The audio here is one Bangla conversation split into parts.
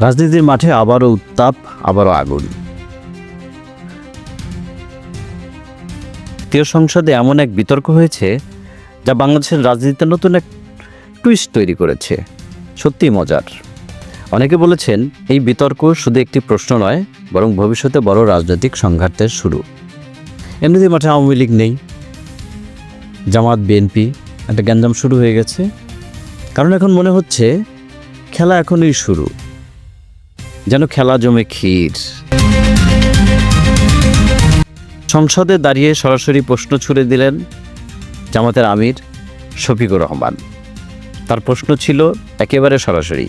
রাজনীতির মাঠে আবারও উত্তাপ, আবারও আগুন। জাতীয় সংসদে এমন এক বিতর্ক হয়েছে যা বাংলাদেশের রাজনীতিতে নতুন এক টুইস্ট তৈরি করেছে। সত্যিই মজার। অনেকে বলেছেন এই বিতর্ক শুধু একটি প্রশ্ন নয়, বরং ভবিষ্যতে বড় রাজনৈতিক সংঘাতের শুরু। এমনিতেই মাঠে আওয়ামী লীগ নেই, জামাত বিএনপি, একটা গ্যাঞ্জাম শুরু হয়ে গেছে। কারণ এখন মনে হচ্ছে খেলা এখনই শুরু, যেন খেলা জমে ক্ষীর। সংসদে দাঁড়িয়ে সরাসরি প্রশ্ন ছুড়ে দিলেন জামাতের আমির শফিকুর রহমান। তার প্রশ্ন ছিল একেবারে সরাসরি,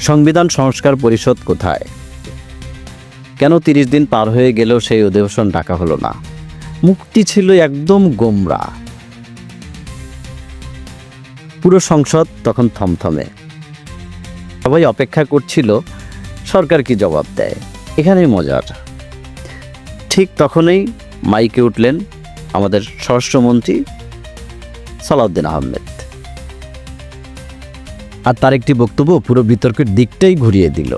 সংবিধান সংস্কার পরিষদ কোথায়? কেন 30 দিন পার হয়ে গেলেও সেই অধিবেশন ডাকা হলো না? মুক্তি ছিল একদম গোমরা। পুরো সংসদ তখন থমথমে। সবাই অপেক্ষা করছিল সরকার কি জবাব দেয়। এখানেই মজার। ঠিক তখনই মাইকে উঠলেন আমাদের স্বরাষ্ট্রমন্ত্রী সালাউদ্দিন আহমেদ, আর তার একটি বক্তব্য পুরো বিতর্কের দিকটাই ঘুরিয়ে দিল।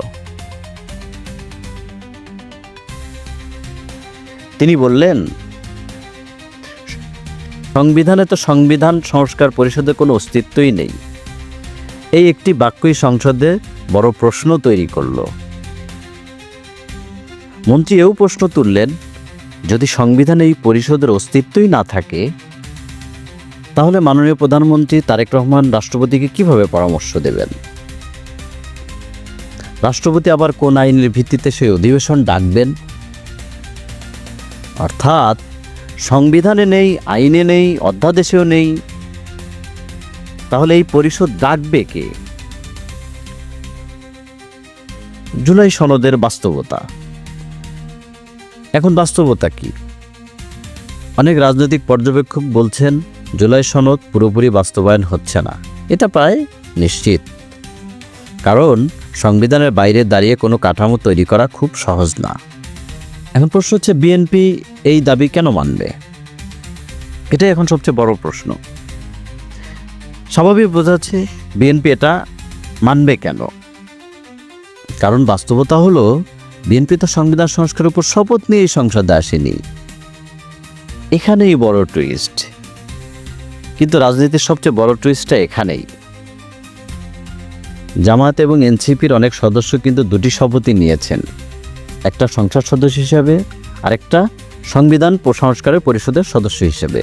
তিনি বললেন, সংবিধানে তো সংবিধান সংস্কার পরিষদের কোনো অস্তিত্বই নেই। এই একটি বাক্যই সংসদে বড় প্রশ্ন তৈরি করল। মন্ত্রী এও প্রশ্ন তুললেন, যদি সংবিধানে এই পরিষদের অস্তিত্বই না থাকে, তাহলে মাননীয় প্রধানমন্ত্রী তারেক রহমান রাষ্ট্রপতিকে কিভাবে পরামর্শ দেবেন? রাষ্ট্রপতি আবার কোন আইনের ভিত্তিতে সেই অধিবেশন ডাকবেন? অর্থাৎ সংবিধানে নেই, আইনে নেই, অধ্যাদেশেও নেই, তাহলে এই পরিষদ ডাকবে কে? জুলাই সনদের বাস্তবতা। এখন বাস্তবতা কি? অনেক রাজনৈতিক পর্যবেক্ষক বলছেন জুলাই সনদ পুরোপুরি বাস্তবায়ন হচ্ছে না। এটা প্রায় নিশ্চিত। কারণ সংবিধানের বাইরে দাঁড়িয়ে কোনো কাঠামো তৈরি করা খুব সহজ না। এখন প্রশ্ন হচ্ছে, বিএনপি এই দাবি কেন মানবে? এটাই এখন সবচেয়ে বড় প্রশ্ন। স্বাভাবিক বোঝা যাচ্ছে বিএনপি এটা মানবে কেন? কারণ বাস্তবতা হলো বিএনপি তো সংবিধান সংস্কারের উপর শপথ নিয়ে এই সংসদে আসেনি। এখানেই বড় টুইস্ট। কিন্তু রাজনীতির সবচেয়ে বড় টুইস্টটা এখানেই। জামায়াত এবং এনসিপির অনেক সদস্য কিন্তু দুটি শপথই নিয়েছেন, একটা সংসদ সদস্য হিসেবে, আরেকটা সংবিধান সংস্কারের পরিষদের সদস্য হিসেবে।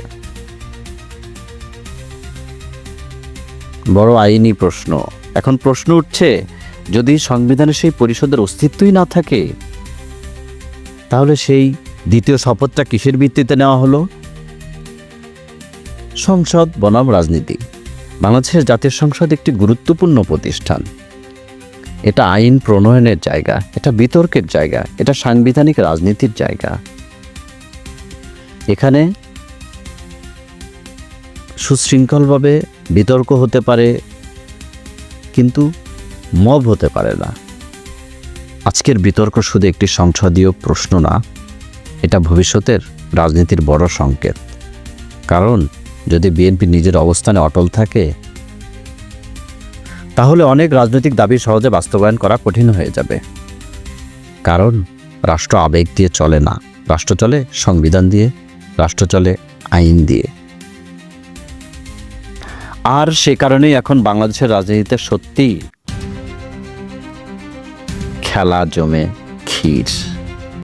বড় আইনি প্রশ্ন। এখন প্রশ্ন উঠছে, যদি সংবিধানে সেই পরিষদের অস্তিত্বই না থাকে, তাহলে সেই দ্বিতীয় শপথটা কিসের ভিত্তিতে নেওয়া হলো? সংসদ বনাম রাজনীতি। বাংলাদেশের জাতীয় সংসদ একটি গুরুত্বপূর্ণ প্রতিষ্ঠান। এটা আইন প্রণয়নের জায়গা, এটা বিতর্কের জায়গা, এটা সাংবিধানিক রাজনীতির জায়গা। এখানে সুশৃঙ্খলভাবে বিতর্ক হতে পারে, কিন্তু মব হতে পারে না। আজকের বিতর্ক শুধু একটি সংসদীয় প্রশ্ন না, এটা ভবিষ্যতের রাজনীতির বড় সংকেত। কারণ যদি বিএনপি নিজের অবস্থানে অটল থাকে, তাহলে অনেক রাজনৈতিক দাবি সহজে বাস্তবায়ন করা কঠিন হয়ে যাবে। কারণ রাষ্ট্র আবেগ দিয়ে চলে না, রাষ্ট্র চলে সংবিধান দিয়ে, রাষ্ট্র চলে আইন দিয়ে। আর সে কারণেই এখন বাংলাদেশের রাজনীতিতে সত্যি খেলা জমে ক্ষীর।